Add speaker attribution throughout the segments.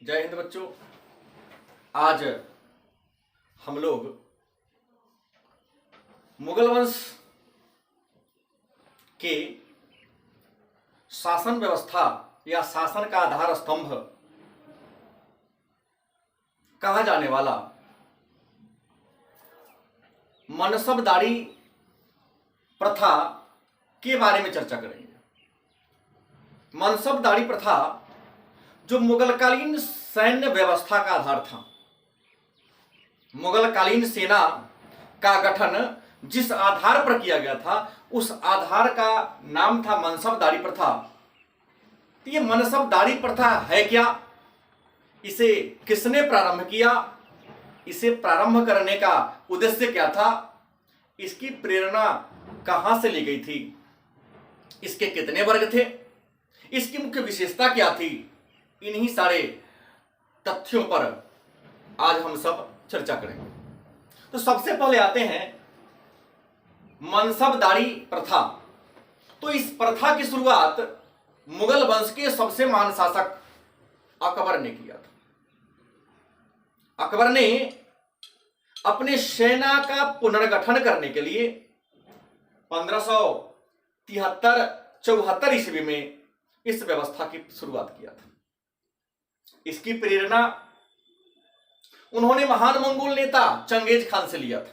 Speaker 1: जय हिंद बच्चों। आज हम लोग मुगल वंश के शासन व्यवस्था या शासन का आधार स्तंभ कहा जाने वाला मनसबदारी प्रथा के बारे में चर्चा करेंगे। मनसबदारी प्रथा जो मुगलकालीन सैन्य व्यवस्था का आधार था, मुगलकालीन सेना का गठन जिस आधार पर किया गया था उस आधार का नाम था मनसबदारी प्रथा। तो ये मनसबदारी प्रथा है क्या, इसे किसने प्रारंभ किया, इसे प्रारंभ करने का उद्देश्य क्या था, इसकी प्रेरणा कहां से ली गई थी, इसके कितने वर्ग थे, इसकी मुख्य विशेषता क्या थी, इन्हीं सारे तथ्यों पर आज हम सब चर्चा करेंगे। तो सबसे पहले आते हैं मनसबदारी प्रथा। तो इस प्रथा की शुरुआत मुगल वंश के सबसे महान शासक अकबर ने किया था। अकबर ने अपने सेना का पुनर्गठन करने के लिए 1573-74 ईस्वी में इस व्यवस्था की शुरुआत किया था। इसकी प्रेरणा उन्होंने महान मंगोल नेता चंगेज खान से लिया था,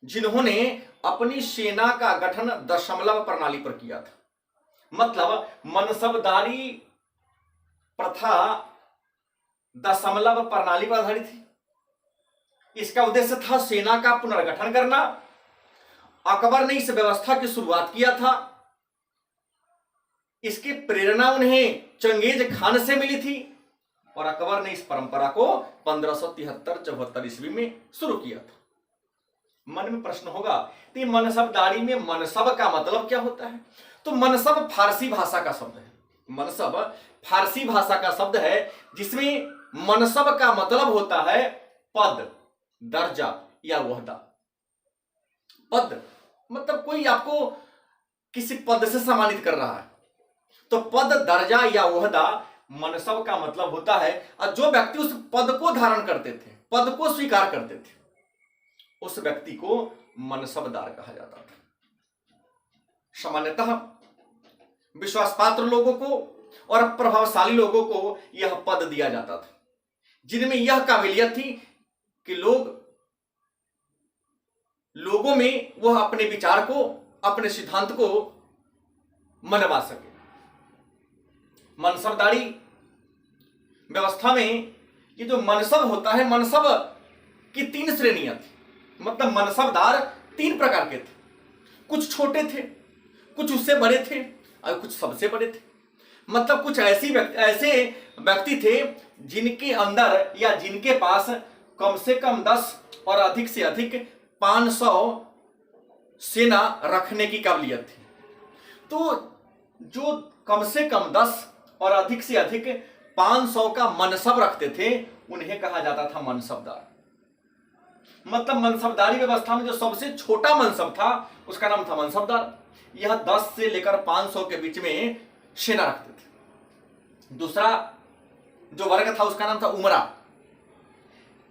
Speaker 1: जिन्होंने अपनी सेना का गठन दशमलव प्रणाली पर किया था। मतलब मनसबदारी प्रथा दशमलव प्रणाली पर आधारित थी। इसका उद्देश्य था सेना का पुनर्गठन करना। अकबर ने इस व्यवस्था की शुरुआत किया था। इसकी प्रेरणा उन्हें चंगेज खान से मिली थी और अकबर ने इस परंपरा को 1573-74 ईस्वी में शुरू किया था। मन में प्रश्न होगा कि मनसबदारी में मनसब का मतलब क्या होता है। तो मनसब फारसी भाषा का शब्द है। मनसब फारसी भाषा का शब्द है जिसमें मनसब का मतलब होता है पद, दर्जा या ओहदा। पद मतलब कोई आपको किसी पद से सम्मानित कर रहा है, तो पद, दर्जा या ओहदा मनसब का मतलब होता है। और जो व्यक्ति उस पद को धारण करते थे, पद को स्वीकार करते थे, उस व्यक्ति को मनसबदार कहा जाता था। सामान्यतः विश्वासपात्र लोगों को और प्रभावशाली लोगों को यह पद दिया जाता था, जिनमें यह काबिलियत थी कि लोगों में वह अपने विचार को, अपने सिद्धांत को मनवा सके। मनसबदारी व्यवस्था में ये जो मनसब होता है, मनसब की 3 श्रेणियां थी। मतलब मनसबदार 3 प्रकार के थे। कुछ छोटे थे, कुछ उससे बड़े थे और कुछ सबसे बड़े थे। मतलब कुछ ऐसे व्यक्ति थे जिनके अंदर या जिनके पास कम से कम 10 और अधिक से अधिक 500 सेना रखने की काबिलियत थी। तो जो कम से कम 10 और अधिक से अधिक 500 का मनसब रखते थे उन्हें कहा जाता था मनसबदार। मतलब मनसबदारी व्यवस्था में जो सबसे छोटा मनसब था उसका नाम था मनसबदार। यह 10 से लेकर 500 के बीच में सेना रखते थे। दूसरा जो वर्ग था उसका नाम था उमरा।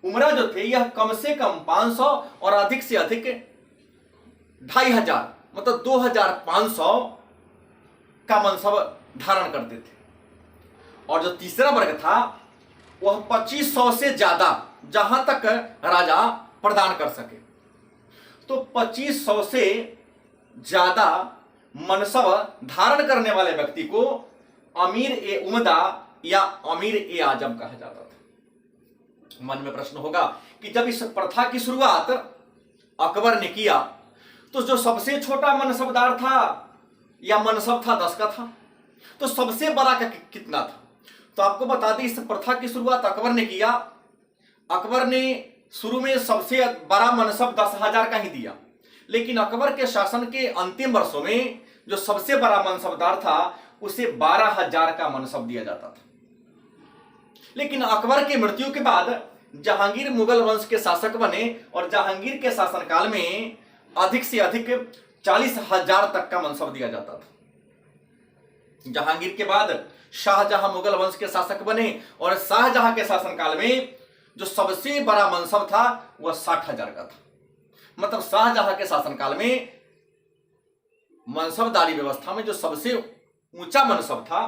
Speaker 1: उमरा जो थे यह कम से कम 500 और अधिक से अधिक 2500 मतलब 2500 का मनसब धारण करते थे। और जो तीसरा वर्ग था वह 2500 से ज्यादा, जहां तक राजा प्रदान कर सके। तो 2500 से ज्यादा मनसब धारण करने वाले व्यक्ति को अमीर ए उमदा या अमीर ए आजम कहा जाता था। मन में प्रश्न होगा कि जब इस प्रथा की शुरुआत अकबर ने किया तो जो सबसे छोटा मनसबदार था या मनसब था 10 का था, तो सबसे बड़ा का कितना था। तो आपको बता दें इस प्रथा की शुरुआत अकबर ने किया। अकबर ने शुरू में सबसे बड़ा मनसब 10,000 का ही दिया, लेकिन अकबर के शासन के अंतिम वर्षों में जो सबसे बड़ा मनसबदार था उसे 12,000 का मनसब दिया जाता था। लेकिन अकबर की मृत्यु के बाद जहांगीर मुगल वंश के शासक बने और जहांगीर के शासनकाल में अधिक से अधिक 40,000 तक का मनसब दिया जाता था। जहांगीर के बाद शाहजहां मुगल वंश के शासक बने और शाहजहां के शासनकाल में जो सबसे बड़ा मनसब था वह 60,000 का था। मतलब शाहजहां के शासनकाल में मनसबदारी व्यवस्था में जो सबसे ऊंचा मनसब था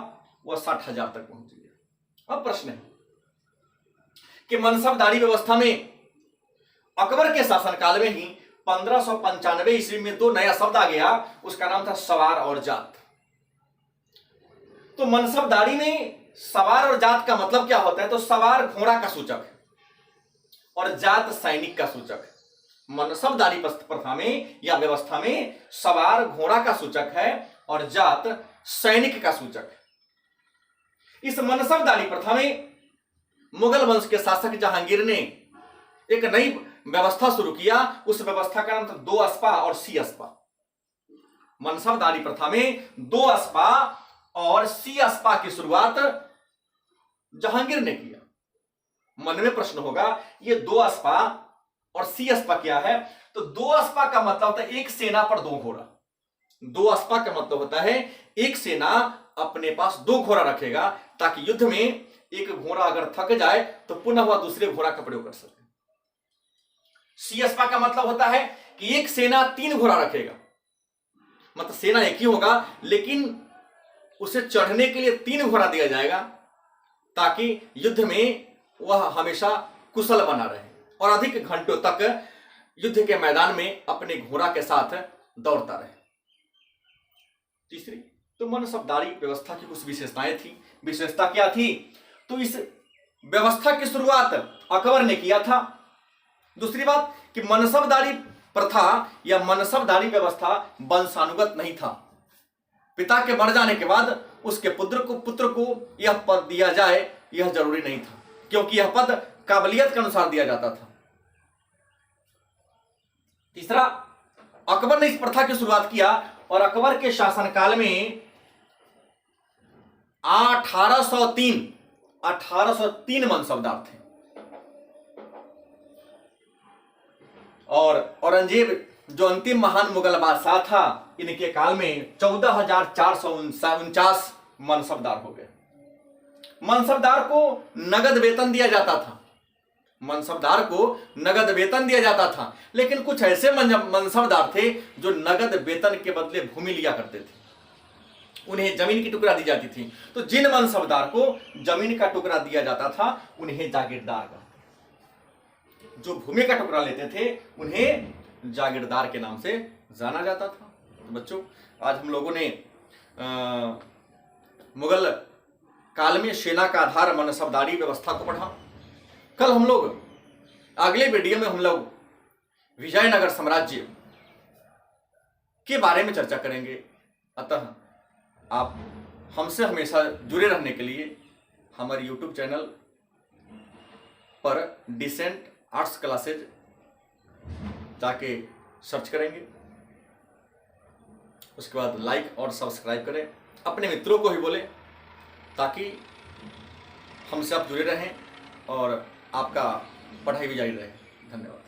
Speaker 1: वह 60,000 तक पहुंच गया। अब प्रश्न है कि मनसबदारी व्यवस्था में अकबर के शासनकाल में ही 1595 ईस्वी में दो नया शब्द आ गया, उसका नाम था सवार और जात। तो मनसबदारी में सवार और जात का मतलब क्या होता है? तो सवार घोड़ा का सूचक है और जात सैनिक का सूचक है। मनसबदारी प्रथा में या व्यवस्था में सवार घोड़ा का सूचक है और जात सैनिक का सूचक है। इस मनसबदारी प्रथा में मुगल वंश के शासक जहांगीर ने एक नई व्यवस्था शुरू किया। उस व्यवस्था का नाम था दो अस्पा और सी अस्पा। मनसबदारी प्रथा में दो अस्पा और सी अस्पा की शुरुआत जहांगीर ने किया। मन में प्रश्न होगा, ये दो अस्पा और सी अस्पा क्या है? तो दो अस्पा का मतलब होता है एक सेना पर दो घोड़ा। दो अस्पा का मतलब होता है एक सेना अपने पास दो घोड़ा रखेगा ताकि युद्ध में एक घोड़ा अगर थक जाए तो पुनः वह दूसरे घोड़ा का प्रयोग कर सके। सी अस्पा का मतलब होता है कि एक सेना तीन घोड़ा रखेगा, मतलब सेना एक ही होगा लेकिन उसे चढ़ने के लिए तीन घोड़ा दिया जाएगा ताकि युद्ध में वह हमेशा कुशल बना रहे और अधिक घंटों तक युद्ध के मैदान में अपने घोड़ा के साथ दौड़ता रहे। तीसरी, तो मनसबदारी व्यवस्था की कुछ विशेषताएं थी। विशेषता क्या थी? तो इस व्यवस्था की शुरुआत अकबर ने किया था। दूसरी बात कि मनसबदारी प्रथा या मनसबदारी व्यवस्था वंशानुगत नहीं था। पिता के मर जाने के बाद उसके पुत्र को यह पद दिया जाए यह जरूरी नहीं था, क्योंकि यह पद काबिलियत के अनुसार दिया जाता था। तीसरा, अकबर ने इस प्रथा की शुरुआत किया और अकबर के शासनकाल में 1803 मनसबदार थे और औरंगजेब जो अंतिम महान मुगल बादशाह था, इनके काल में 14,449 मनसबदार हो गए। मनसबदार को नगद वेतन दिया जाता था। मनसबदार को नगद वेतन दिया जाता था, लेकिन कुछ ऐसे मनसबदार थे जो नगद वेतन के बदले भूमि लिया करते थे। उन्हें जमीन की टुकड़ा दी जाती थी। तो जिन मनसबदार को जमीन का टुकड़ा दिया जाता था उन्हें जागीरदार कहते। जो भूमि का टुकड़ा लेते थे उन्हें जागीरदार के नाम से जाना जाता था। तो बच्चों, आज हम लोगों ने मुगल काल में सेना का आधार मनसबदारी व्यवस्था को पढ़ा। कल हम लोग अगले वीडियो में हम लोग विजयनगर साम्राज्य के बारे में चर्चा करेंगे। अतः आप हमसे हमेशा जुड़े रहने के लिए हमारे YouTube चैनल पर डिसेंट आर्ट्स क्लासेज जाके सर्च करेंगे। उसके बाद लाइक और सब्सक्राइब करें, अपने मित्रों को भी बोलें ताकि हमसे आप जुड़े रहें और आपका पढ़ाई भी जारी रहे। धन्यवाद।